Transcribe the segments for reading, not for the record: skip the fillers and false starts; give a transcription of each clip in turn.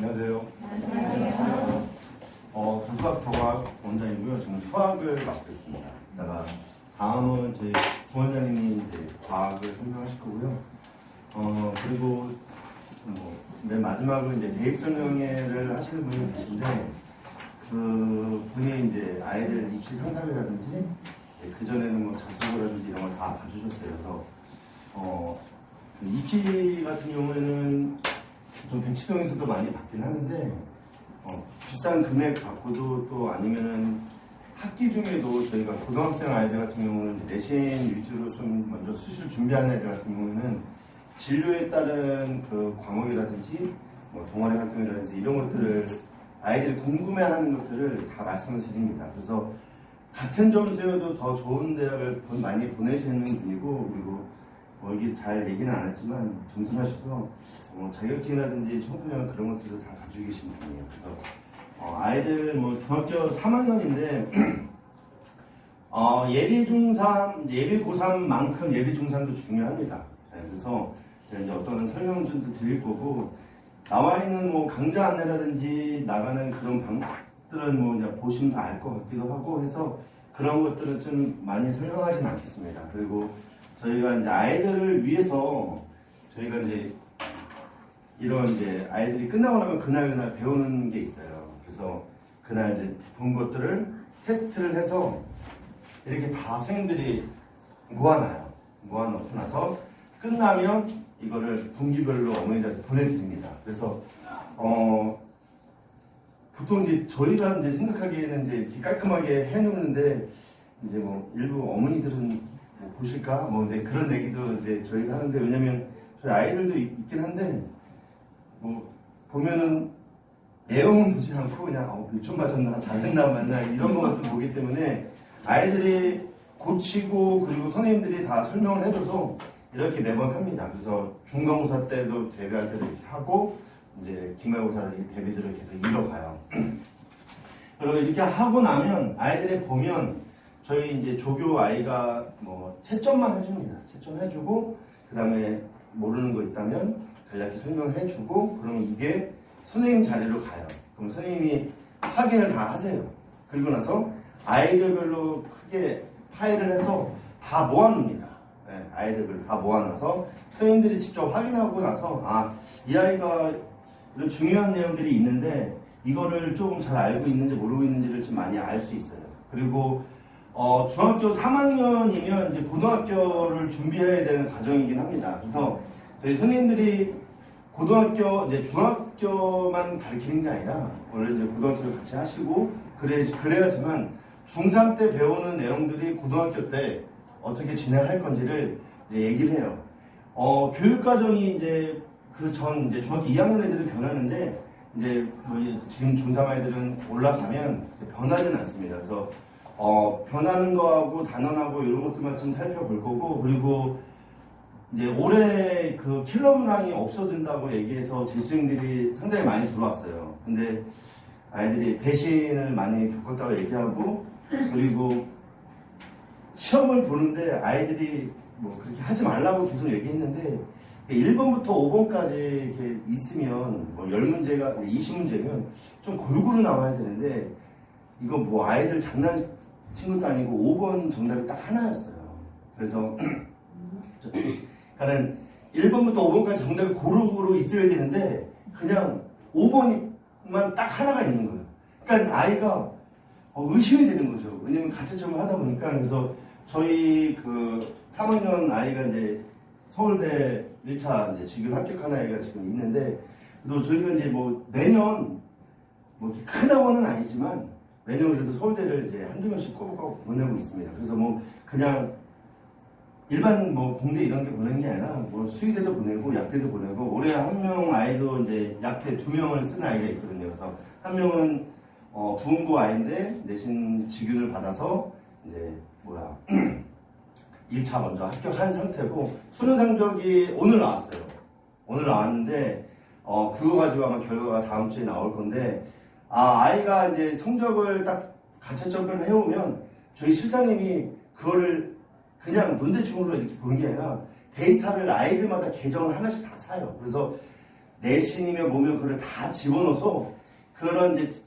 안녕하세요. 안녕하세요. 도수학 더학 원장이고요. 지금 수학을 맡고 있습니다. 이따가 다음은 제 부원장님이 이제 과학을 설명하실 거고요. 그리고 맨 마지막으로 이제 대입 설명회를 하시는 분이 계신데 그 분이 이제 아이들 입시 상담이라든지 그 전에는 뭐 자소서라든지 이런 걸 다 봐주셨어요. 그래서 그 입시 같은 경우에는 좀 대치동에서도 많이 받긴 하는데 비싼 금액 받고도 또 아니면은 학기 중에도 저희가 고등학생 아이들 같은 경우는 내신 위주로 좀 먼저 수시를 준비하는 애들 같은 경우는 진로에 따른 그 과목이라든지 뭐 동아리 활동이라든지 이런 것들을 아이들이 궁금해하는 것들을 다 말씀을 드립니다. 그래서 같은 점수여도 더 좋은 대학을 많이 보내시는 분이고, 그리고 이게 잘 얘기는 안 했지만 겸손하셔서 자격증이라든지 청소년 그런 것들도 다 가지고 계신 분이에요. 그래서 아이들 뭐 중학교 3학년인데 예비 중3, 예비 고3만큼 예비 중3도 중요합니다. 그래서 제가 이제 어떤 설명을 좀 드릴 거고, 나와 있는 뭐 강좌 안내라든지 나가는 그런 방법들은 뭐 그냥 보시면 다 알 것 같기도 하고 해서 그런 것들은 좀 많이 설명하진 않겠습니다. 그리고 저희가 이제 아이들을 위해서 저희가 이제 이런 이제 아이들이 끝나고 나면 그날 배우는 게 있어요. 그래서 그날 이제 본 것들을 테스트를 해서 이렇게 다 선생님들이 모아놔요. 모아놓고 나서 끝나면 이거를 분기별로 어머니들한테 보내드립니다. 그래서 보통 이제 저희가 이제 생각하기에는 이제 이렇게 깔끔하게 해놓는데 이제 뭐 일부 어머니들은 뭐 보실까 뭐 네, 그런 얘기도 이제 저희가 하는데, 왜냐면 저희 아이들도 있긴 한데 뭐 보면은 내용은 보지 않고 그냥 몇 점 맞았나 잘했나 맞나 이런 것만 보기 때문에 아이들이 고치고 그리고 선생님들이 다 설명을 해줘서 이렇게 매번 합니다. 그래서 중간고사 때도 대비할 때도 이렇게 하고 이제 기말고사 대비들을 계속 이뤄가요. 그리고 이렇게 하고 나면 아이들이 보면 저희 이제 조교 아이가 뭐 채점만 해줍니다. 채점 해주고 그 다음에 모르는 거 있다면 간략히 설명을 해주고 그러면 이게 선생님 자리로 가요. 그럼 선생님이 확인을 다 하세요. 그리고 나서 아이들별로 크게 파일을 해서 다 모아놓습니다. 네, 아이들별로 다 모아놔서 선생님들이 직접 확인하고 나서 이 아이가 이런 중요한 내용들이 있는데 이거를 조금 잘 알고 있는지 모르고 있는지를 좀 많이 알 수 있어요. 그리고 중학교 3학년이면 이제 고등학교를 준비해야 되는 과정이긴 합니다. 그래서 저희 선생님들이 고등학교, 이제 중학교만 가르치는 게 아니라 원래 이제 고등학교를 같이 하시고 그래야지만 중3 때 배우는 내용들이 고등학교 때 어떻게 진행할 건지를 이제 얘기를 해요. 교육과정이 이제 그 전 이제 중학교 2학년 애들은 변하는데 이제 지금 중3 아이들은 올라가면 변하지는 않습니다. 그래서 변하는 거하고 단원하고 이런 것들만 좀 살펴볼 거고, 그리고 이제 올해 그 킬러 문항이 없어진다고 얘기해서 재수생들이 상당히 많이 들어왔어요. 근데 아이들이 배신을 많이 겪었다고 얘기하고, 그리고 시험을 보는데 아이들이 뭐 그렇게 하지 말라고 계속 얘기했는데 1번부터 5번까지 이렇게 있으면 뭐 10문제가 20문제면 좀 골고루 나와야 되는데 이거 뭐 아이들 장난친 것도 아니고 5번 정답이 딱 하나였어요. 그래서 그러니까는 1번부터 5번까지 정답이 고루고루 있어야 되는데 그냥 5번만 딱 하나가 있는 거예요. 그러니까 아이가 의심이 되는 거죠. 왜냐면 가채점을 하다 보니까. 그래서 저희 그 3학년 아이가 이제 서울대 1차 이제 지금 합격한 아이가 지금 있는데, 또 저희가 이제 뭐 매년 뭐 이렇게 큰 학원은 아니지만 매년 그래도 서울대를 이제 한두 명씩 꼬박꼬박 보내고 있습니다. 그래서 뭐 그냥 일반 뭐 공대 이런 게 보내는 게 아니라 뭐 수의대도 보내고 약대도 보내고, 올해 한 명 아이도 이제 약대 2명을 쓴 아이가 있거든요. 그래서 한 명은 부흥고 아이인데 내신 직윤을 받아서 이제 1차 먼저 합격한 상태고, 수능 성적이 오늘 나왔어요. 오늘 나왔는데 그거 가지고 아마 결과가 다음 주에 나올 건데, 아이가 이제 성적을 딱 가채점을 해오면 저희 실장님이 그거를 그냥 문대충으로 이렇게 보는 게 아니라 데이터를 아이들마다 계정을 하나씩 다 사요. 그래서 내신이며 뭐며 그걸 다 집어넣어서 그런 이제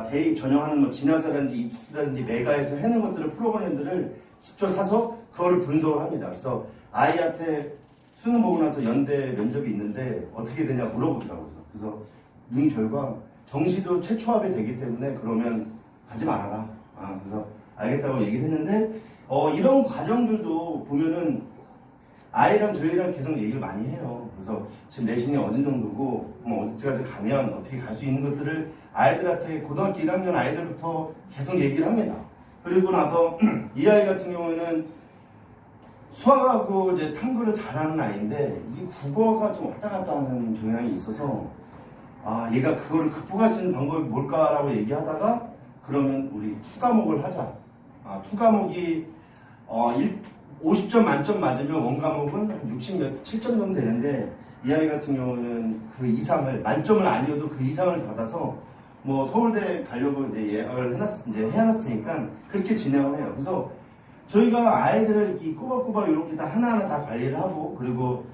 대입 전형하는 뭐 진화사라든지 입수라든지 메가에서 해는 것들을 프로그램들을 직접 사서 그거를 분석을 합니다. 그래서 아이한테 수능 보고 나서 연대 면접이 있는데 어떻게 되냐 물어보더라고요. 그래서 눈 결과 정시도 최초 합이 되기 때문에 그러면 가지 말아라. 그래서 알겠다고 얘기를 했는데 이런 과정들도 보면은 아이랑 저희랑 계속 얘기를 많이 해요. 그래서 지금 내신이 어느 정도고 어디까지 가면 어떻게 갈 수 있는 것들을 아이들한테 고등학교 1학년 아이들부터 계속 얘기를 합니다. 그리고 나서 이 아이 같은 경우에는 수학하고 이제 탐구를 잘하는 아이인데 이 국어가 좀 왔다 갔다 하는 경향이 있어서 얘가 그거를 극복할 수 있는 방법이 뭘까라고 얘기하다가 그러면 우리 투과목을 하자. 투과목이 50점 만점 맞으면 원과목은 한 60몇 7점 정도 되는데 이 아이 같은 경우는 그 이상을 만점을 아니어도 그 이상을 받아서 뭐 서울대 가려고 이제 예약을 해놨으니까 그렇게 진행을 해요. 그래서 저희가 아이들을 이 꼬박꼬박 이렇게 다 하나하나 다 관리를 하고 그리고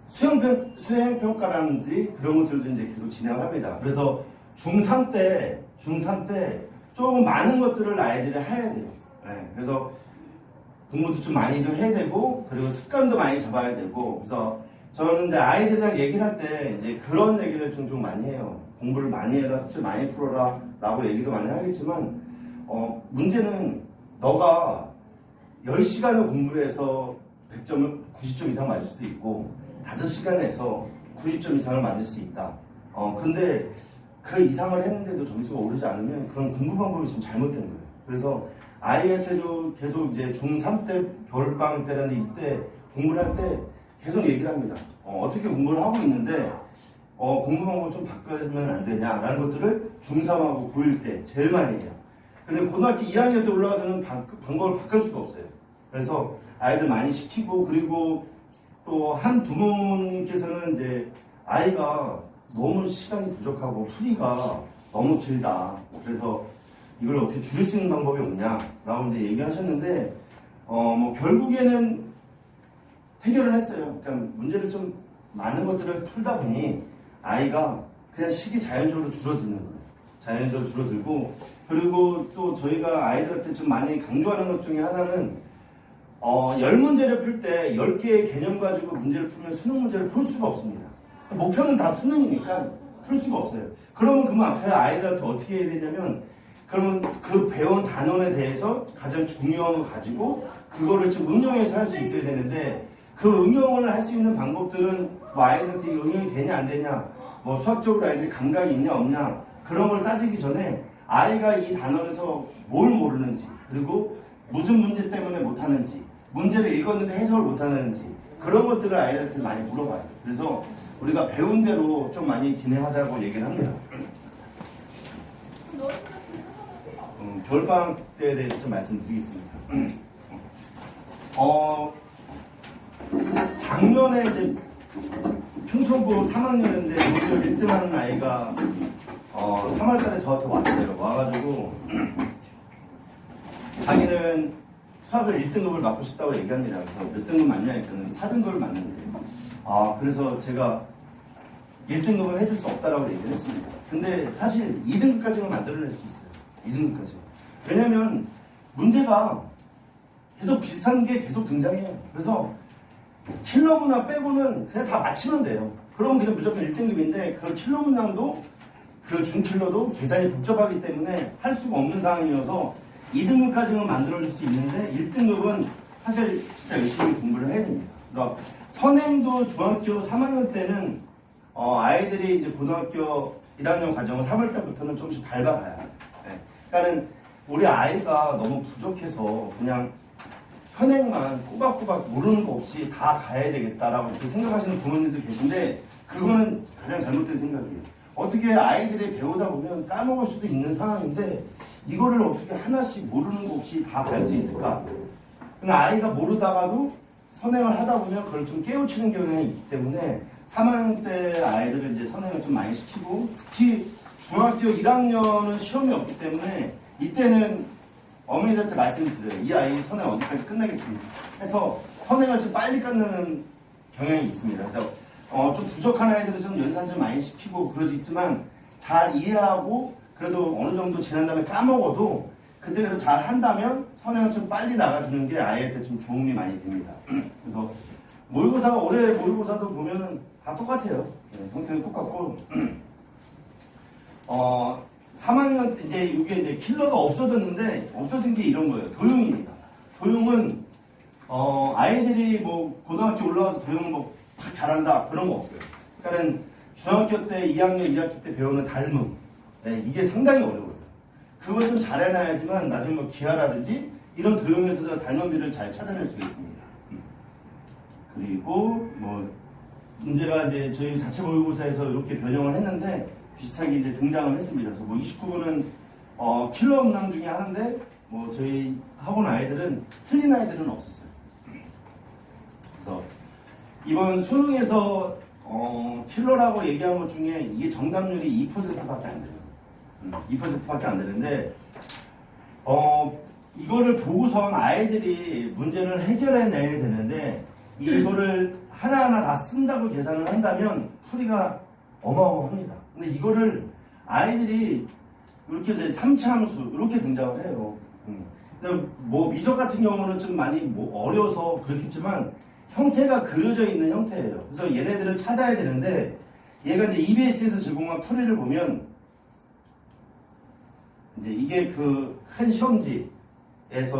수행평가라든지 그런 것들도 이제 계속 진행을 합니다. 그래서 중3 때 조금 많은 것들을 아이들이 해야 돼요. 네, 그래서 공부도 좀 많이 좀 해야 되고 그리고 습관도 많이 잡아야 되고 그래서 저는 이제 아이들이랑 얘기를 할 때 이제 그런 얘기를 좀 많이 해요. 공부를 많이 해라, 숙제 많이 풀어라 라고 얘기도 많이 하겠지만 문제는 너가 10시간을 공부해서 100점을 90점 이상 맞을 수도 있고 5시간에서 90점 이상을 맞을 수 있다. 근데 그 이상을 했는데도 점수가 오르지 않으면 그건 공부 방법이 좀 잘못된 거예요. 그래서 아이한테도 계속 이제 중3 때 겨울방학 때라는 이때 공부를 할 때 계속 얘기를 합니다. 어떻게 공부를 하고 있는데 공부 방법 좀 바꾸면 안 되냐라는 것들을 중3하고 고1 때 제일 많이 해요. 근데 고등학교 2학년 때 올라가서는 방법을 바꿀 수가 없어요. 그래서 아이들 많이 시키고 그리고 또 한 부모님께서는 이제 아이가 너무 시간이 부족하고 풀이가 너무 길다. 그래서 이걸 어떻게 줄일 수 있는 방법이 없냐라고 이제 얘기하셨는데 뭐 결국에는 해결을 했어요. 그러니까 문제를 좀 많은 것들을 풀다 보니 아이가 그냥 식이 자연적으로 줄어드는 거예요. 자연적으로 줄어들고 그리고 또 저희가 아이들한테 좀 많이 강조하는 것 중에 하나는 10문제를 풀 때 10개의 개념 가지고 문제를 풀면 수능 문제를 풀 수가 없습니다. 목표는 다 수능이니까 풀 수가 없어요. 그러면 그 아이들한테 어떻게 해야 되냐면 그러면 그 배운 단원에 대해서 가장 중요한 거 가지고 그거를 좀 응용해서 할 수 있어야 되는데 그 응용을 할 수 있는 방법들은 뭐 아이들한테 응용이 되냐 안 되냐 뭐 수학적으로 아이들이 감각이 있냐 없냐 그런 걸 따지기 전에 아이가 이 단원에서 뭘 모르는지 그리고 무슨 문제 때문에 못하는지 문제를 읽었는데 해석을 못하는지 그런 것들을 아이들한테 많이 물어봐요. 그래서 우리가 배운 대로 좀 많이 진행하자고 얘기를 합니다. 겨울방학 때에 대해서 좀 말씀드리겠습니다. 작년에 이제 평촌고 3학년인데 모두 1등 하는 아이가 3월달에 저한테 왔어요. 와가지고 자기는 수학을 1등급을 맞고 싶다고 얘기합니다. 그래서 몇 등급 맞냐 했더니 4등급을 맞는데 그래서 제가 1등급을 해줄 수 없다라고 얘기를 했습니다. 근데 사실 2등급까지는 만들어낼 수 있어요. 2등급까지. 왜냐면 문제가 계속 비슷한 게 계속 등장해요. 그래서 킬러 문항 빼고는 그냥 다 맞히면 돼요. 그러면 그냥 무조건 1등급인데 그 킬러 문항도 그 준킬러도 계산이 복잡하기 때문에 할 수가 없는 상황이어서 2등급까지는 만들어줄 수 있는데 1등급은 사실 진짜 열심히 공부를 해야 됩니다. 그래서 선행도 중학교 3학년 때는 아이들이 이제 고등학교 1학년 과정을 3월달부터는 조금씩 밟아가요. 네. 그러니까는 우리 아이가 너무 부족해서 그냥 현행만 꼬박꼬박 모르는 거 없이 다 가야 되겠다라고 이렇게 생각하시는 부모님들 계신데 그거는 가장 잘못된 생각이에요. 어떻게 아이들이 배우다 보면 까먹을 수도 있는 상황인데 이거를 어떻게 하나씩 모르는 거 없이 다 갈 수 있을까? 근데 아이가 모르다가도 선행을 하다 보면 그걸 좀 깨우치는 경향이 있기 때문에 3학년 때 아이들을 이제 선행을 좀 많이 시키고 특히 중학교 1학년은 시험이 없기 때문에 이때는 어머니들한테 말씀드려요. 이 아이 선행 어디까지 끝나겠습니까? 해서 선행을 좀 빨리 끝내는 경향이 있습니다. 그래서 좀 부족한 아이들은 좀 연산 좀 많이 시키고 그러지만 잘 이해하고 그래도 어느 정도 지난 다음에 까먹어도 그때그때 잘 한다면 선행을 좀 빨리 나가주는 게 아이한테 좀 도움이 많이 됩니다. 그래서 모의고사가 올해 모의고사도 보면은 다 똑같아요. 네, 형태는 똑같고 3학년 때 이제 이게 이제 킬러가 없어졌는데 없어진 게 이런 거예요. 도용입니다. 도용은 아이들이 뭐 고등학교 올라가서 도용 막 잘한다 그런 거 없어요. 그러니까 중학교 때 2학년 2학기 때 배우는 닮음 이게 상당히 어려워요. 그걸 좀 잘해놔야지만 나중에 뭐 기하라든지 이런 도용에서 닮음비를 잘 찾아낼 수 있습니다. 그리고 뭐 문제가 이제 저희 자체 모의고사에서 이렇게 변형을 했는데 비슷하게 이제 등장을 했습니다. 그래서 뭐 29번은 킬러 문항 중에 하나인데 뭐 저희 학원 아이들은 틀린 아이들은 없었어요. 그래서 이번 수능에서 킬러라고 얘기한 것 중에 이게 정답률이 2%밖에 안 돼요. 2%밖에 안 되는데 이거를 보고선 아이들이 문제를 해결해내야 되는데 이거를 하나하나 다 쓴다고 계산을 한다면 풀이가 어마어마합니다. 근데 이거를 아이들이 이렇게 이제 3차 함수 이렇게 등장을 해요. 근데 뭐 미적 같은 경우는 좀 많이 뭐 어려워서 그렇겠지만 형태가 그려져 있는 형태예요. 그래서 얘네들을 찾아야 되는데 얘가 이제 EBS에서 제공한 풀이를 보면 이제 이게 그 큰 시험지에서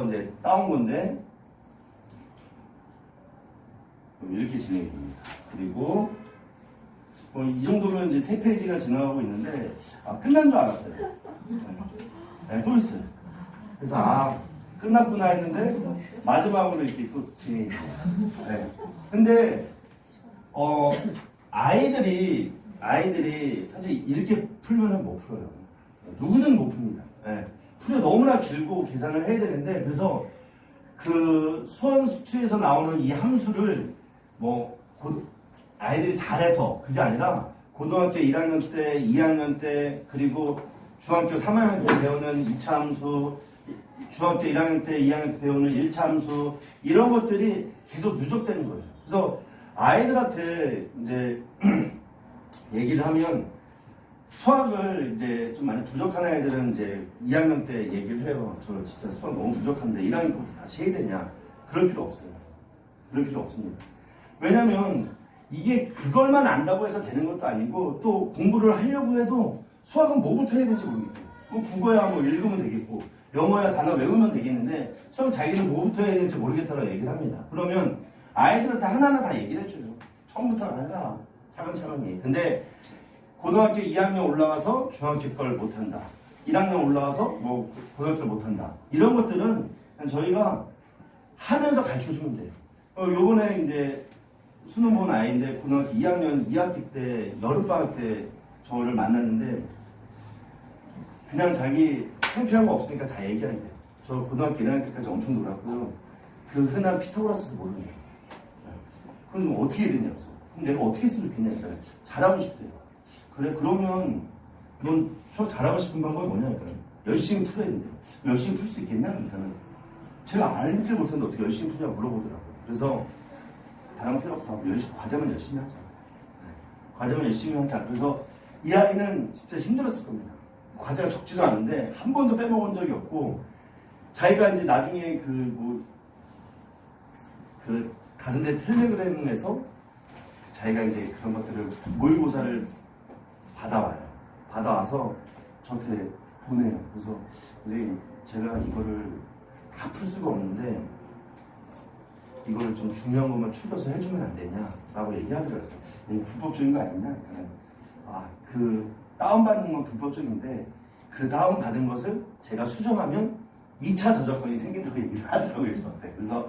이제 따온 건데 이렇게 진행이 됩니다. 그리고 이 정도면 이제 3페이지가 지나가고 있는데 끝난 줄 알았어요. 네, 또 있어요. 그래서 끝났구나 했는데 마지막으로 이렇게 또 진행이 돼요. 네. 근데 아이들이 사실 이렇게 풀면은 못 풀어요. 누구든 못 풉니다. 네. 풀이 너무나 길고 계산을 해야 되는데 그래서 그 수원수투에서 나오는 이 함수를 아이들이 잘해서 그게 아니라 고등학교 1학년 때, 2학년 때 그리고 중학교 3학년 때 배우는 2차 함수 중학교 1학년 때, 2학년 때 배우는 1차 함수 이런 것들이 계속 누적되는 거예요. 그래서 아이들한테 이제 얘기를 하면 수학을 이제 좀 많이 부족한 아이들은 이제 2학년 때 얘기를 해요. 저 진짜 수학 너무 부족한데 1학년 때부터 다시 해야 되냐? 그럴 필요 없어요. 그럴 필요 없습니다. 왜냐면 이게 그걸만 안다고 해서 되는 것도 아니고 또 공부를 하려고 해도 수학은 뭐부터 해야 될지 모르겠고 뭐 국어야 뭐 읽으면 되겠고 영어야 단어 외우면 되겠는데 수학 자기는 뭐부터 해야 될지 모르겠다고 얘기를 합니다. 그러면 아이들한테 하나하나 다 얘기를 해줘요. 처음부터 해라. 차근차근 얘기. 근데 고등학교 2학년 올라가서 중학교 걸 못한다. 1학년 올라가서 뭐 고등학교를 못한다. 이런 것들은 그냥 저희가 하면서 가르쳐주면 돼요. 요번에 이제 수능 본 아이인데 고등학교 2학년 2학기 때 여름방학 때 저를 만났는데 그냥 자기 창피한 거 없으니까 다 얘기하는 거예요. 저 고등학교 1학년 때까지 엄청 놀았고요. 그 흔한 피타고라스도 모르는 거예요. 그럼 어떻게 해야 되냐고. 그럼 내가 어떻게 했으면 좋겠냐. 그러니까 잘하고 싶대요. 그래 그러면 넌 수학 잘하고 싶은 방법이 뭐냐. 그러니까 열심히 풀어야 된대요. 열심히 풀 수 있겠냐. 그러니까는 제가 알지 못했는데 어떻게 열심히 푸냐고 물어보더라고요. 그래서 다른 필요 없다고 과제만 열심히 하자. 과제만 열심히 하자. 그래서 이 아이는 진짜 힘들었을 겁니다. 과제가 적지도 않은데 한 번도 빼먹은 적이 없고 자기가 이제 나중에 다른데 텔레그램에서 자기가 이제 그런 것들을 모의고사를 받아와서 저한테 보내요. 그래서 선생님 제가 이거를 다 풀 수가 없는데 이거를 좀 중요한 것만 추려서 해주면 안 되냐 라고 얘기하더라고요. 이게 불법적인 거 아니냐. 그 다운받는 건 불법적인데 그 다운받은 것을 제가 수정하면 2차 저작권이 생긴다고 얘기를 하더라고요. 저한테. 그래서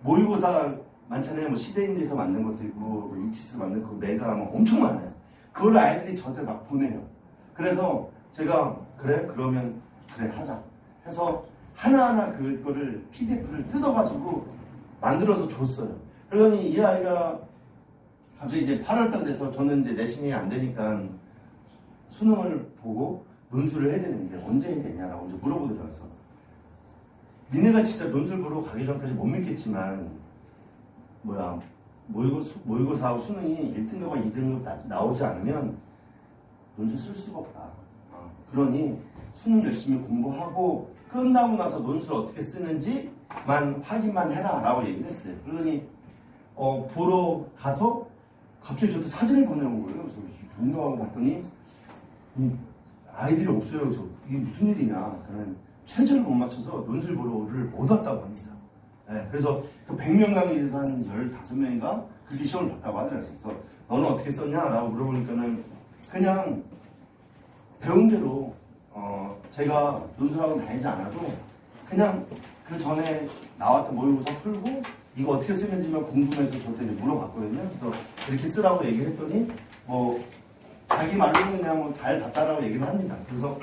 모의고사 많잖아요. 시대인지에서 만든 것도 있고 유튜브에서 만든 거 메가 엄청 많아요. 그걸 아이들이 저한테 막 보내요. 그래서 제가 그러면 하자 해서 하나하나 그거를 PDF를 뜯어가지고 만들어서 줬어요. 그러더니 이 아이가 갑자기 이제 8월달 돼서 저는 이제 내신이 안 되니까 수능을 보고 논술을 해야 되는데 언제 해야 되냐라고 이제 물어보더라고요. 니네가 진짜 논술 보러 가기 전까지 못 믿겠지만 모의고사하고 수능이 1등급과 2등급 나오지 않으면 논술 쓸 수가 없다. 그러니 수능 열심히 공부하고 끝나고 나서 논술 어떻게 쓰는지만 확인만 해라 라고 얘기를 했어요. 그러더니 보러 가서 갑자기 저한테 사진을 보내온 거예요. 그래서 뭔가 하고 봤더니 아이들이 없어요. 그래서 이게 무슨 일이냐. 그냥 최저를 못 맞춰서 논술 보러를 못 왔다고 합니다. 네, 그래서 그 100명 강의에서 한 15명인가 그렇게 시험을 봤다고 하더라고요. 그래서 너는 어떻게 썼냐? 라고 물어보니까는 그냥 배운 대로 제가 논술학원 다니지 않아도 그냥 그 전에 나왔던 모의고사 풀고 이거 어떻게 쓰는지만 궁금해서 저한테 물어봤거든요. 그래서 이렇게 쓰라고 얘기를 했더니 자기 말로는 그냥 잘 봤다라고 얘기를 합니다. 그래서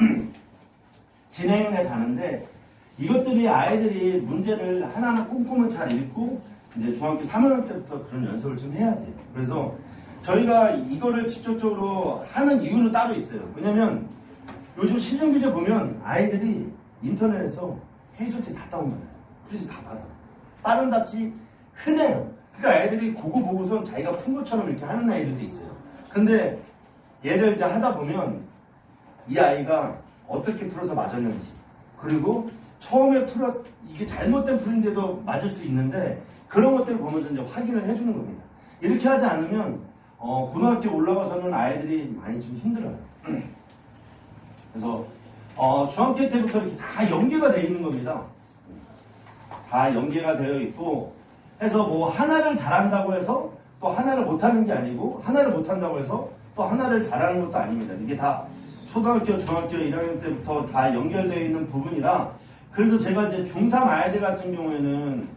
진행을 해 가는데 이것들이 아이들이 문제를 하나하나 꼼꼼히 잘 읽고 이제 중학교 3학년 때부터 그런 연습을 좀 해야 돼요. 그래서 저희가 이거를 직접적으로 하는 이유는 따로 있어요. 왜냐면 요즘 시중교재 보면 아이들이 인터넷에서 해설지 다 다운받아요. 프리즈 다 받아. 빠른 답지 흔해요. 그러니까 아이들이 그거 보고선 자기가 푼 것처럼 이렇게 하는 아이들도 있어요. 근데 얘를 이제 하다 보면 이 아이가 어떻게 풀어서 맞았는지 그리고 처음에 이게 잘못된 풀인데도 맞을 수 있는데 그런 것들을 보면서 이제 확인을 해주는 겁니다. 이렇게 하지 않으면 고등학교 올라가서는 아이들이 많이 좀 힘들어요. 그래서 중학교 때부터 이렇게 다 연계가 되어 있는 겁니다. 다 연계가 되어 있고 해서 뭐 하나를 잘한다고 해서 또 하나를 못하는 게 아니고 하나를 못한다고 해서 또 하나를 잘하는 것도 아닙니다. 이게 다 초등학교, 중학교 1학년 때부터 다 연결되어 있는 부분이라 그래서 제가 이제 중3 아이들 같은 경우에는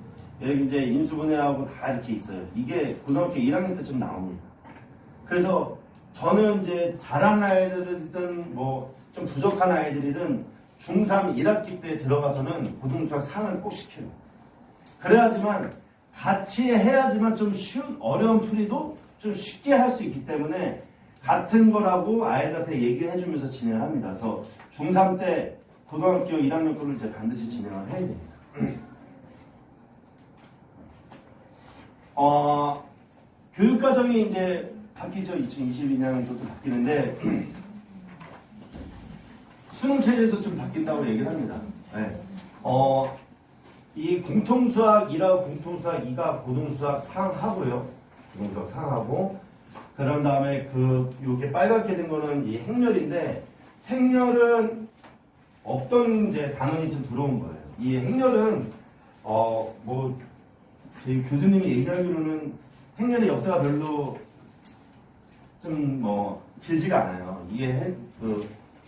여기 이제 인수분해하고 다 이렇게 있어요. 이게 고등학교 1학년 때쯤 나옵니다. 그래서 저는 이제 잘하는 아이들이든 뭐 좀 부족한 아이들이든 중3 1학기 때 들어가서는 고등수학 상을 꼭 시켜요. 그래야지만 같이 해야지만 좀 쉬운 어려운 풀이도 좀 쉽게 할 수 있기 때문에 같은 거라고 아이들한테 얘기를 해주면서 진행을 합니다. 그래서 중3 때 고등학교 1학년 거를 이제 반드시 진행을 해야 됩니다. 교육과정이 이제 바뀌죠. 2022년도도 바뀌는데 수능체제에서 좀 바뀐다고 얘기를 합니다. 네. 이 공통수학 1하고 공통수학 2가 고등수학 상하고요. 고등수학 상하고 그런 다음에 요게 빨갛게 된 거는 이 행렬인데 행렬은 없던 이제 단원이 좀 들어온 거예요. 이 행렬은 뭐 저희 교수님이 얘기하기로는 행렬의 역사가 별로 좀 뭐 길지가 않아요. 이게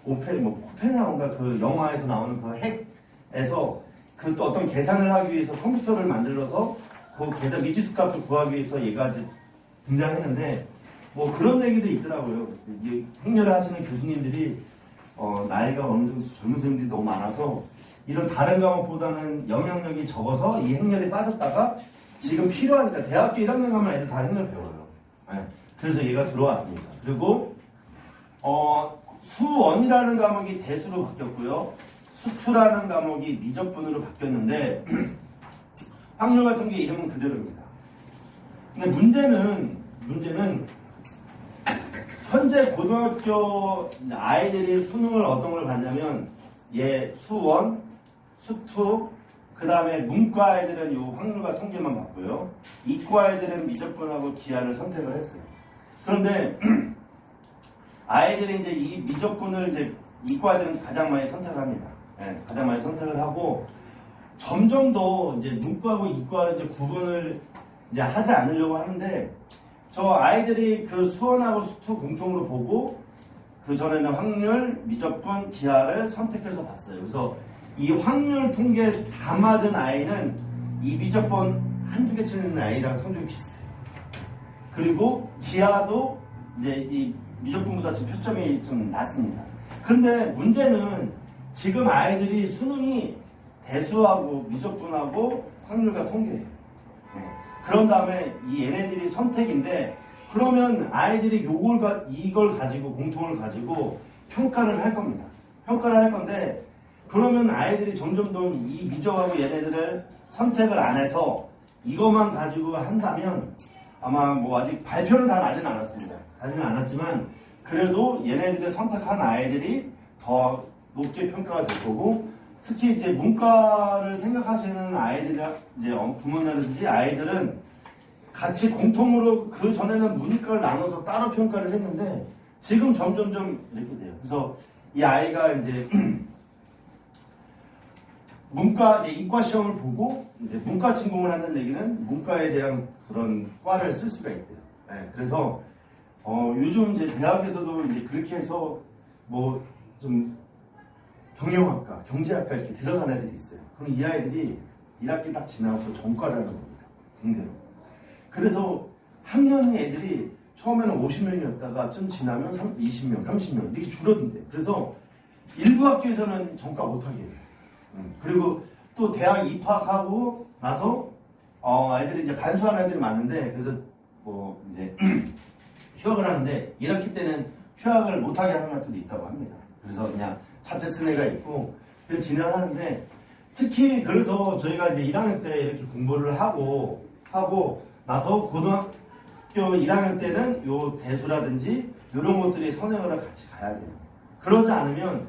코펜하우인가 그 영화에서 나오는 그 핵에서 그 또 어떤 계산을 하기 위해서 컴퓨터를 만들어서 그 계산 미지수 값을 구하기 위해서 얘가 이제 등장했는데 뭐 그런 얘기도 있더라고요. 이 행렬을 하시는 교수님들이 나이가 어느 정도 젊은 선생님들이 너무 많아서 이런 다른 과목보다는 영향력이 적어서 이 행렬이 빠졌다가 지금 필요하니까 대학교 1학년 가면 애들 다 행렬 배워요. 네. 그래서 얘가 들어왔습니다. 그리고 수원이라는 과목이 대수로 바뀌었고요. 수투라는 과목이 미적분으로 바뀌었는데 확률 같은 게 이름은 그대로입니다. 근데 문제는 현재 고등학교 아이들이 수능을 어떤 걸 봤냐면 수원, 수투, 그 다음에 문과 아이들은 요 확률과 통계만 봤고요. 이과 아이들은 미적분하고 기하를 선택을 했어요. 그런데 아이들이 이제 이 미적분을 이제 이과 아이들은 가장 많이 선택을 합니다. 네, 가장 많이 선택을 하고 점점 더 이제 문과하고 이과를 이제 구분을 이제 하지 않으려고 하는데 저 아이들이 그 수원하고 수투 공통으로 보고 그 전에는 확률, 미적분, 기하를 선택해서 봤어요. 그래서 이 확률 통계 다 맞은 아이는 이 미적분 한두 개 틀리는 아이랑 성적이 비슷해요. 그리고 기하도 이제 이 미적분보다 좀 표점이 좀 낮습니다. 그런데 문제는 지금 아이들이 수능이 대수하고 미적분하고 확률과 통계예요. 네. 그런 다음에 이 얘네들이 선택인데 그러면 아이들이 이걸 가지고 공통을 가지고 평가를 할 겁니다. 평가를 할 건데 그러면 아이들이 점점 더 이 미적하고 얘네들을 선택을 안 해서 이것만 가지고 한다면 아마 뭐 아직 발표는 다 나진 않았습니다. 나지는 않았지만 그래도 얘네들의 선택한 아이들이 더 높게 평가가 될 거고, 특히 이제 문과를 생각하시는 아이들, 이제 부모님이라든지 아이들은 같이 공통으로 그 전에는 문과를 나눠서 따로 평가를 했는데 지금 점점점 이렇게 돼요. 그래서 이 아이가 이제 문과, 이과 시험을 보고 이제 문과 전공을 한다는 얘기는 문과에 대한 그런 과를 쓸 수가 있대요. 네, 그래서 요즘 이제 대학에서도 이제 그렇게 해서 뭐 좀 경영학과, 경제학과 이렇게 들어간 애들이 있어요. 그럼 이 아이들이 1학기 딱 지나고서 전과를 하는 겁니다. 공대로. 그래서 학년 애들이 처음에는 50명이었다가 좀 지나면 20명, 30명 이렇게 줄어든대. 그래서 일부 학교에서는 전과 못하게 해요. 그리고 또 대학 입학하고 나서 애들이 이제 반수하는 애들이 많은데, 그래서 뭐 이제 휴학을 하는데 1학기 때는 휴학을 못하게 하는 학교도 있다고 합니다. 그래서 그냥 차트 쓴 애가 있고 그래서 진행을 하는데, 특히 그래서 저희가 이제 1학년 때 이렇게 공부를 하고 나서 고등학교 1학년 때는 요 대수라든지 이런 것들이 선행을 같이 가야 돼요. 그러지 않으면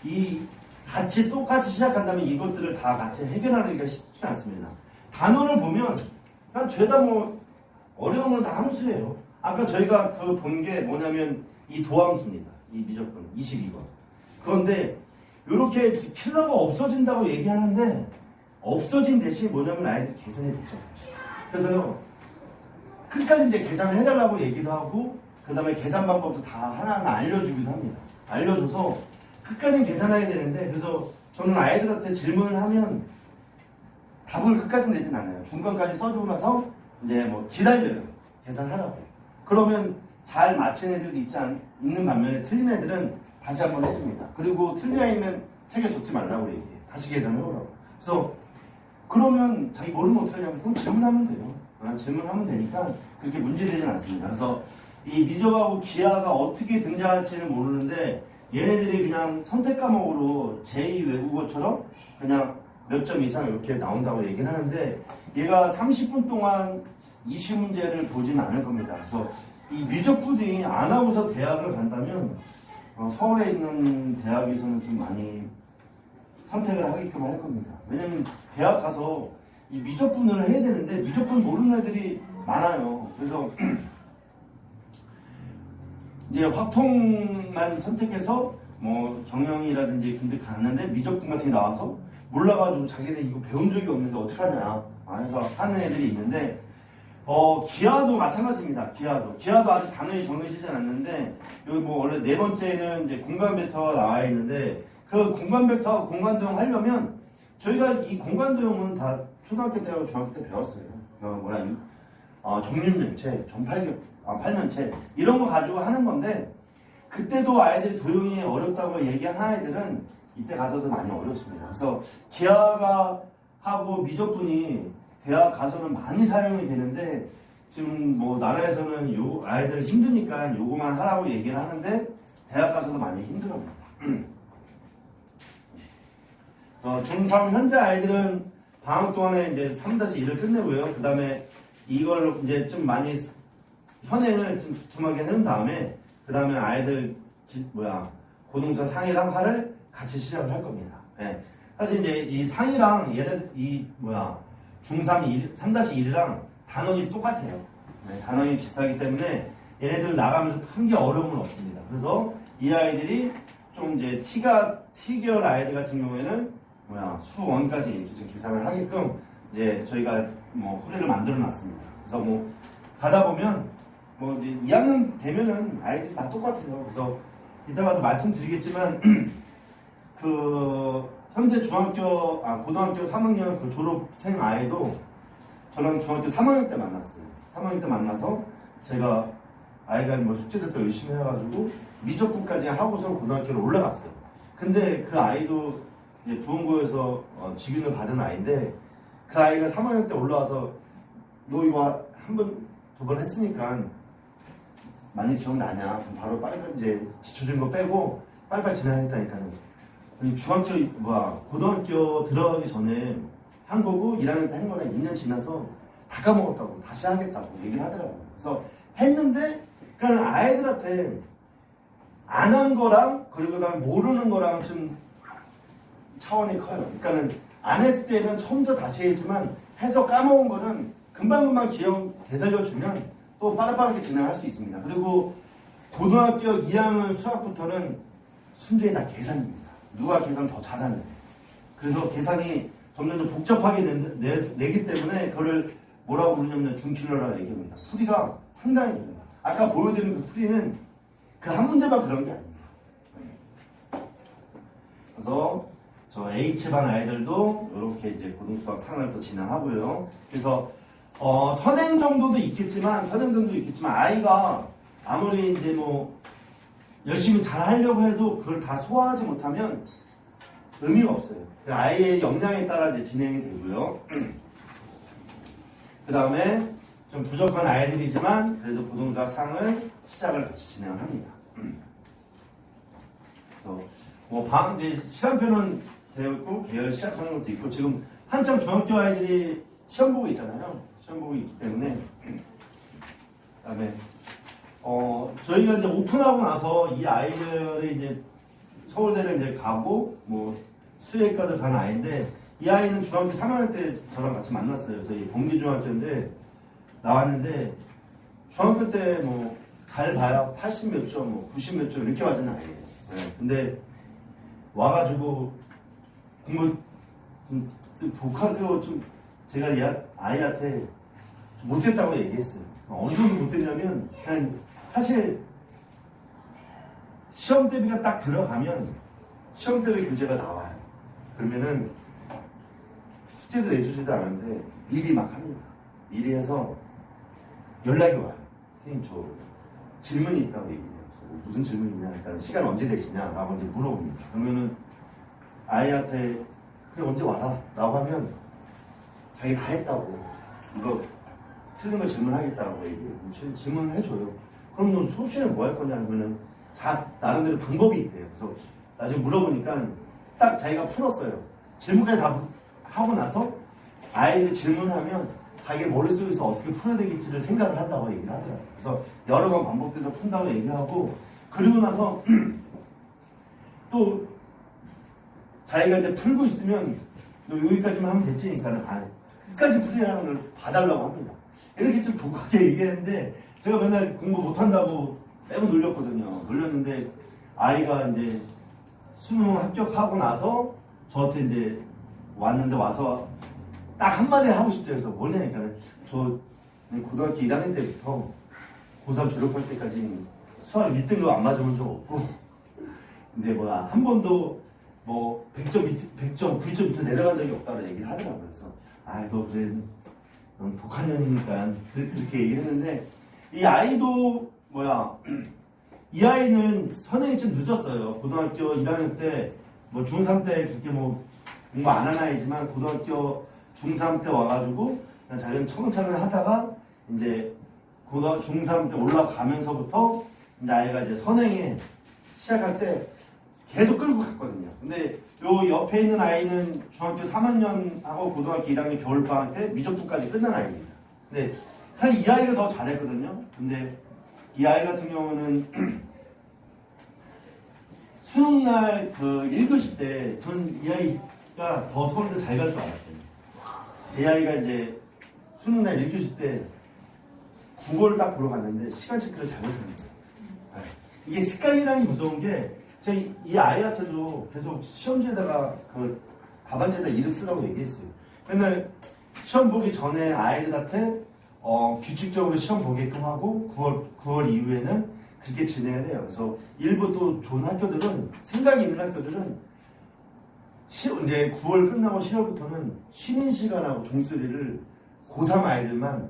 이 같이 똑같이 시작한다면 이것들을 다 같이 해결하기가 쉽지 않습니다. 단원을 보면 그냥 죄다 뭐 어려운 건 다 함수예요. 아까 저희가 그 본 게 뭐냐면 이 도함수입니다. 이 미적분 22번. 그런데 이렇게 킬러가 없어진다고 얘기하는데 없어진 대신 뭐냐면 아이들 계산이 복잡해요. 그래서 끝까지 이제 계산을 해달라고 얘기도 하고 그 다음에 계산 방법도 다 하나하나 알려주기도 합니다. 알려줘서 끝까지 계산해야 되는데, 그래서 저는 아이들한테 질문을 하면 답을 끝까지 내진 않아요. 중간까지 써주고 나서 이제 뭐 기다려요. 계산하라고. 그러면 잘 맞힌 애들도 있는 반면에 틀린 애들은 다시 한번 해줍니다. 그리고 틀려 있는 책에 적지 말라고 얘기해요. 다시 계산해오라고. 그래서 그러면 자기 모르면 어떡하냐면 그럼 질문하면 돼요. 질문하면 되니까 그렇게 문제되진 않습니다. 그래서 이 미적하고 기하가 어떻게 등장할지는 모르는데 얘네들이 그냥 선택 과목으로 제2 외국어처럼 그냥 몇 점 이상 이렇게 나온다고 얘기는 하는데, 얘가 30분 동안 20문제를 보지는 않을 겁니다. 그래서 이 미적분이 안 하고서 대학을 간다면 서울에 있는 대학에서는 좀 많이 선택을 하게끔 할 겁니다. 왜냐면 대학 가서 이 미적분을 해야 되는데 미적분 모르는 애들이 많아요. 그래서 이제 확통만 선택해서 뭐 경영이라든지 근데 갔는데 미적분 같은 게 나와서 몰라가지고 자기네 이거 배운 적이 없는데 어떡하냐 해서 하는 애들이 있는데, 기하도 마찬가지입니다. 기하도 아직 단어이 정해지지 않았는데, 여기 뭐 원래 네 번째는 이제 공간 벡터가 나와 있는데, 그 공간 벡터하고 공간 도형 하려면 저희가 이 공간 도형은 다 초등학교 때하고 중학교 때 배웠어요. 정육면체, 팔면체 이런 거 가지고 하는 건데, 그때도 아이들이 도형이 어렵다고 얘기한 아이들은 이때 가서도 많이 어렵습니다. 그래서 기하가 하고 미적분이 대학 가서는 많이 사용이 되는데, 지금 뭐 나라에서는 요 아이들 힘드니까 요거만 하라고 얘기를 하는데 대학 가서도 많이 힘들어합니다. 그래서 중3 현재 아이들은 방학 동안에 이제 3-1을 끝내고요. 그 다음에 이걸 이제 좀 많이 현행을 좀 두툼하게 해놓은 다음에 그 다음에 아이들 고등사 상이랑 하를 같이 시작을 할 겁니다. 네. 사실 이제 이 상이랑 중3 3-1이랑 단원이 똑같아요. 네, 단원이 비슷하기 때문에 얘네들 나가면서 큰 게 어려움은 없습니다. 그래서 이 아이들이 좀 이제 T계열 아이들 같은 경우에는 수원까지 이렇게 좀 계산을 하게끔 이제 저희가 뭐 코리를 만들어 놨습니다. 그래서 뭐 가다 보면 뭐 이제 2학년 되면은 아이들이 다 똑같아요. 그래서 이따가도 말씀드리겠지만 그 현재 고등학교 3학년 그 졸업생 아이도 저랑 중학교 3학년 때 만났어요. 3학년 때 만나서 제가 아이가 뭐 숙제들도 열심히 해가지고 미적분까지 하고서 고등학교로 올라갔어요. 근데 그 아이도 이제 부흥고에서 직윤을 받은 아이인데, 그 아이가 3학년 때 올라와서 너 이거 한 번, 두 번 했으니까 많이 기억나냐? 그럼 바로 빨리빨리 이제 지쳐진 거 빼고 빨리빨리 진행했다니까요. 고등학교 들어가기 전에 한 거고 1학년 때 한 거랑 2년 지나서 다 까먹었다고 다시 하겠다고 얘기를 하더라고요. 그래서 했는데 그러니까 아이들한테 안 한 거랑 그리고 그다음에 모르는 거랑 좀 차원이 커요. 그러니까는 안 했을 때는 처음부터 다시 했지만 해서 까먹은 거는 금방금방 기억 되살려주면 또 빠르게 진행할 수 있습니다. 그리고 고등학교 2학년 수학부터는 순전히 다 계산입니다. 누가 계산 더 잘하는. 그래서 계산이 점점 복잡하게 내기 때문에 그거를 뭐라고 부르냐면 중킬러라고 얘기합니다. 풀이가 상당히 길어요. 아까 보여드린 그 풀이는 그 한 문제만 그런 게 아닙니다. 그래서 저 H반 아이들도 이렇게 이제 고등수학 상을 또 진행하고요. 그래서 선행 정도도 있겠지만 아이가 아무리 이제 뭐 열심히 잘 하려고 해도 그걸 다 소화하지 못하면 의미가 없어요. 그 아이의 역량에 따라 이제 진행이 되고요. 그 다음에 좀 부족한 아이들이지만 그래도 고등수학 상을 시작을 같이 진행을 합니다. 그래서 뭐 이제 시간표는 되어 있고 계열 시작하는 것도 있고 지금 한참 중학교 아이들이 시험 보고 있잖아요. 시험 보고 있기 때문에 그다음에 저희가 이제 오픈하고 나서 이 아이들이 이제 서울대를 이제 가고 뭐 수의과도 가는 아이인데 이 아이는 중학교 3학년 때 저랑 같이 만났어요. 그래서 이 봉기중학교인데 나왔는데 중학교 때 뭐 잘 봐야 80 몇 점, 뭐 90 몇 점 이렇게 맞은 아이예요. 네. 근데 와가지고 공부 좀 독하고 좀 제가 아이한테 좀 못했다고 얘기했어요. 어느 정도 못했냐면 그냥 사실 시험 대비가 딱 들어가면 시험 대비 교재가 나와요. 그러면은 숙제도 내주지도 않았는데 미리 막 합니다. 미리 해서 연락이 와요. 선생님 저 질문이 있다고 얘기해요. 무슨 질문이 있냐? 그러니까 시간 언제 되시냐? 라고 이제 물어봅니다. 그러면은 아이한테 그래 언제 와라 라고 하면 자기 다 했다고 이거 틀린 거 질문하겠다고 얘기해요. 질문을 해줘요. 그럼 너 수업 시간에 뭐 할 거냐 하면은 나름대로 방법이 있대요. 그래서 나중에 물어보니까 딱 자기가 풀었어요. 질문까지 다 하고 나서 아이들이 질문하면 자기 머릿속에서 어떻게 풀어야 되겠지를 생각을 한다고 얘기를 하더라고요. 그래서 여러 번 반복돼서 푼다고 얘기하고 그리고 나서 또 자기가 이제 풀고 있으면 너 여기까지만 하면 됐지니까는 끝까지 풀이라는 걸 봐달라고 합니다. 이렇게 좀 독하게 얘기했는데 제가 맨날 공부 못한다고 매번 놀렸거든요. 놀렸는데 아이가 이제 수능 합격하고 나서 저한테 이제 왔는데 와서 딱 한마디 하고 싶대요. 그래서 뭐냐니까 저 고등학교 1학년 때부터 고3 졸업할 때까지 수학 1등급 안 맞아본 적 없고 이제 한 번도 뭐 100점, 90점 밑에 내려간 적이 없다고 얘기를 하더라고요. 그래서 너 그래 넌 독한 년이니까 그렇게 얘기했는데 이 아이도 이 아이는 선행이 좀 늦었어요. 고등학교 1학년 때 뭐 중3 때 그렇게 뭐 공부 안 하는 아이지만 고등학교 중3 때 와가지고 그냥 자기는 차근차근 하다가 이제 중3 때 올라가면서부터 이제 아이가 이제 선행에 시작할 때 계속 끌고 갔거든요. 근데 요 옆에 있는 아이는 중학교 3학년하고 고등학교 1학년 겨울방학 때 미적분까지 끝난 아이입니다. 근데 사실 이 아이가 더 잘했거든요. 근데 이 아이 같은 경우는 수능날 그 1교시 때 전 이 아이가 더 서울대 잘 갈 줄 알았어요. 이 아이가 이제 수능날 1교시 때 국어를 딱 보러 갔는데 시간 체크를 잘못합니다. 이게 습관이라는 게 무서운 게 제가 이 아이한테도 계속 시험지에다가 그 답안지에다 이름 쓰라고 얘기했어요. 맨날 시험 보기 전에 아이들한테 규칙적으로 시험 보게끔 하고 9월 이후에는 그렇게 진행을 해요. 그래서 일부 또 좋은 학교들은 생각이 있는 학교들은 이제 9월 끝나고 10월부터는 쉬는 시간하고 종소리를 고3 아이들만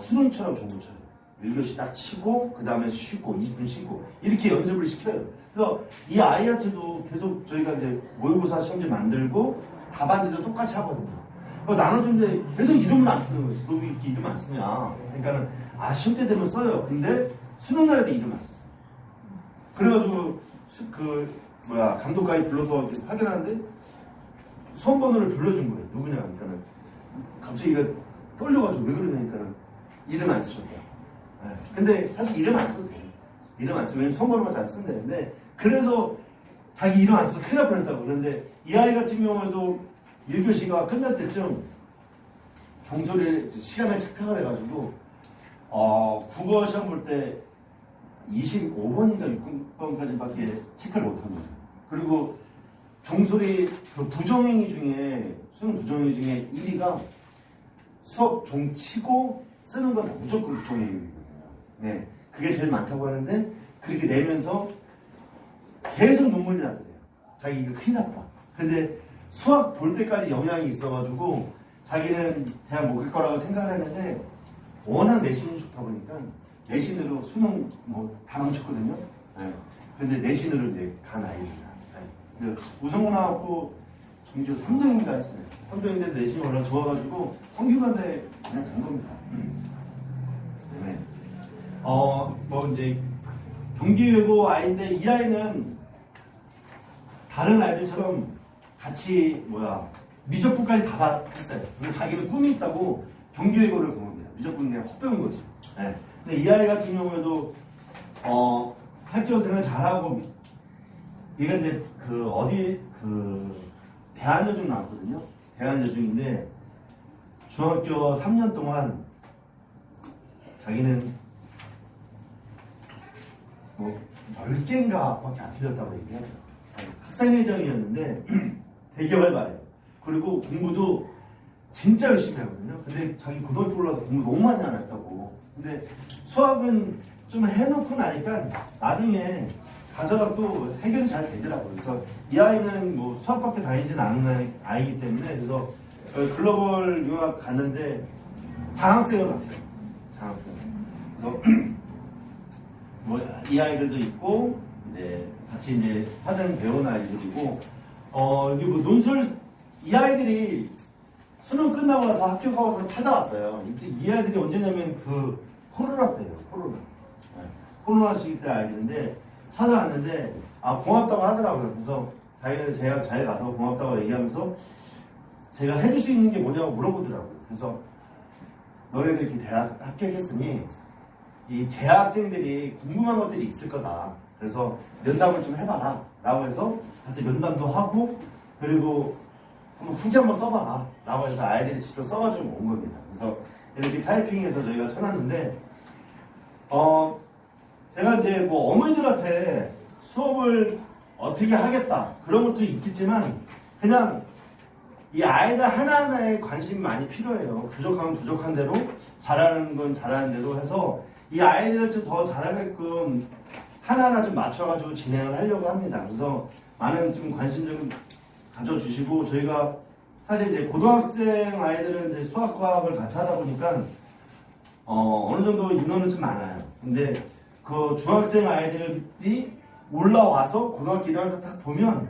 수능처럼 종을 쳐요. 1교시 딱 치고 그 다음에 쉬고 20분 쉬고 이렇게 연습을 시켜요. 그래서 이 아이한테도 계속 저희가 이제 모의고사 시험지 만들고 답안지도 똑같이 하거든요. 나눠주는데 계속 이름을 안 쓰는 거예요. 너 왜 이렇게 이름 안 쓰냐. 그러니까는 시험 때 되면 써요. 근데 수능날에도 이름 안 썼어요. 그래가지고 감독관이 불러서 확인하는데 수험번호를 불러준 거예요. 누구냐. 그러니까는 갑자기 떨려가지고 왜 그러냐니까 이름 안 쓰셨다. 근데 사실 이름 안 써도 돼요. 이름 안 쓰면 손번호만 잘 쓰면 되는데 그래서 자기 이름 안 써서 큰일 날 뻔했다고. 그런데 이 아이 같은 경우에도 1교시가 끝날 때쯤 종소리를 시간을 착각을 해가지고 국어 시험 볼 때 25번인가 6번까지밖에 체크를 못한 거예요. 그리고 종소리 그 부정행위 중에 수능 부정행위 중에 1위가 수업 종 치고 쓰는 건 무조건 부정행위거든요. 네, 그게 제일 많다고 하는데 그렇게 내면서 계속 눈물이 나더래요. 자기 이거 큰일 났다. 근데 수학 볼 때까지 영향이 있어가지고 자기는 대학 못 갈 거라고 생각을 했는데 워낙 내신이 좋다 보니까 내신으로 수능 뭐 다 망쳤거든요. 네. 근데 내신으로 이제 간 아이입니다. 네. 우성고 나왔고 정규 3등인가 했어요. 3등인데 내신이 워낙 좋아가지고 성균관대 그냥 간 겁니다. 네. 뭐 이제 경기외고 아이인데 이 아이는 다른 아이들처럼 같이 미적분까지 다 했어요. 그래서 자기는 꿈이 있다고 경기외고를 간 겁니다. 미적분 그냥 헛배운 거죠. 네. 근데 이 아이 같은 경우에도 학교 생활 잘하고 얘가 이제 대한여중 나왔거든요. 대한여중인데 중학교 3년 동안 자기는 10개인가 밖에 안 틀렸다고 얘기하죠. 학생회장이었는데 되게 활발해요. 그리고 공부도 진짜 열심히 하거든요. 근데 자기 고등학교 올라서 공부 너무 많이 안 했다고. 근데 수학은 좀 해놓고 나니까 나중에 가서가 또 해결이 잘 되더라고요. 그래서 이 아이는 뭐 수학밖에 다니진 않는 아이기 때문에 그래서 글로벌 유학 갔는데 장학생을 갔어요. 장학생. 그래서 이 아이들도 있고 이제 같이 이제 화생 배운 아이들이고 여기 논술 이 아이들이 수능 끝나고 나서 학교 가서 찾아왔어요. 이 아이들이 언제냐면 코로나 때예요. 코로나 시기 때 아이들인데 찾아왔는데 고맙다고 하더라고요. 그래서 다행히 제가 잘 가서 고맙다고 얘기하면서 제가 해줄 수 있는 게 뭐냐고 물어보더라고요. 그래서 너네들 이렇게 대학 합격했으니 이 재학생들이 궁금한 것들이 있을 거다. 그래서 면담을 좀 해봐라 라고 해서 같이 면담도 하고 그리고 한번 후기 한번 써봐라 라고 해서 아이들이 직접 써가지고 온 겁니다. 그래서 이렇게 타이핑해서 저희가 쳐놨는데 제가 이제 뭐 어머니들한테 수업을 어떻게 하겠다 그런 것도 있겠지만 그냥 이 아이들 하나하나에 관심이 많이 필요해요. 부족하면 부족한 대로 잘하는 건 잘하는 대로 해서 이 아이들을 좀 더 잘하게끔 하나하나 좀 맞춰가지고 진행을 하려고 합니다. 그래서 많은 좀 관심 좀 가져주시고 저희가 사실 이제 고등학생 아이들은 이제 수학, 과학을 같이 하다 보니까 어느 정도 인원은 좀 많아요. 근데 그 중학생 아이들이 올라와서 고등학교 1학년 딱 보면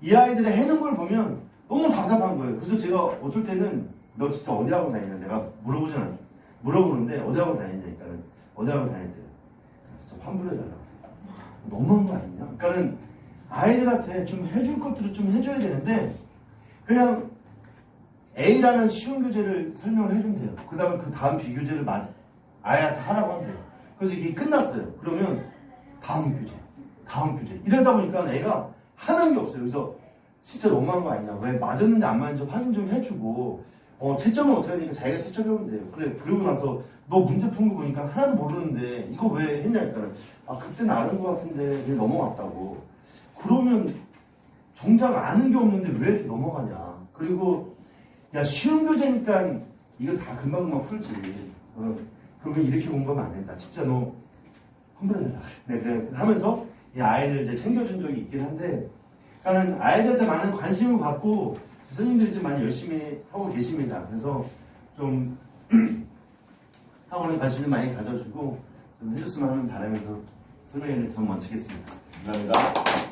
이 아이들이 해는 걸 보면 너무 답답한 거예요. 그래서 제가 어쩔 때는 너 진짜 어디 학원 다니냐 내가 물어보는데 어디 학원 다니냐니까 어디 학원 다녔대요. 진짜 환불해달라고. 너무한 거 아니냐? 그러니까는 아이들한테 좀 해줄 것들을 좀 해줘야 되는데 그냥 A라는 쉬운 교재를 설명을 해주면 돼요. 그 다음 B 교재를 아이한테 하라고 한대요. 그래서 이게 끝났어요. 그러면 다음 교재 이러다 보니까 애가 하는 게 없어요. 그래서 진짜 너무한 거 아니냐? 왜 맞았는지 안 맞는지 확인 좀 해주고 채점은 어떻게 하니까 자기가 채점해보면 돼요. 그래 그러고 나서 너 문제 푼 거 보니까 하나도 모르는데 이거 왜 했냐니까 그때는 아는 거 같은데 그냥 넘어갔다고. 그러면 정작 아는 게 없는데 왜 이렇게 넘어가냐? 그리고 야 쉬운 교재니까 이거 다 금방금방 풀지. 그러면 이렇게 공부하면 안 된다. 진짜 너 환불해달라. 네, 하면서 이 아이들 이제 챙겨준 적이 있긴 한데 그러니까 아이들한테 많은 관심을 갖고 선생님들이 좀 많이 열심히 하고 계십니다. 그래서 좀 학원에 관심을 많이 가져주고 좀 해줬으면 하는 바람에서 설명회를 좀 마치겠습니다. 감사합니다.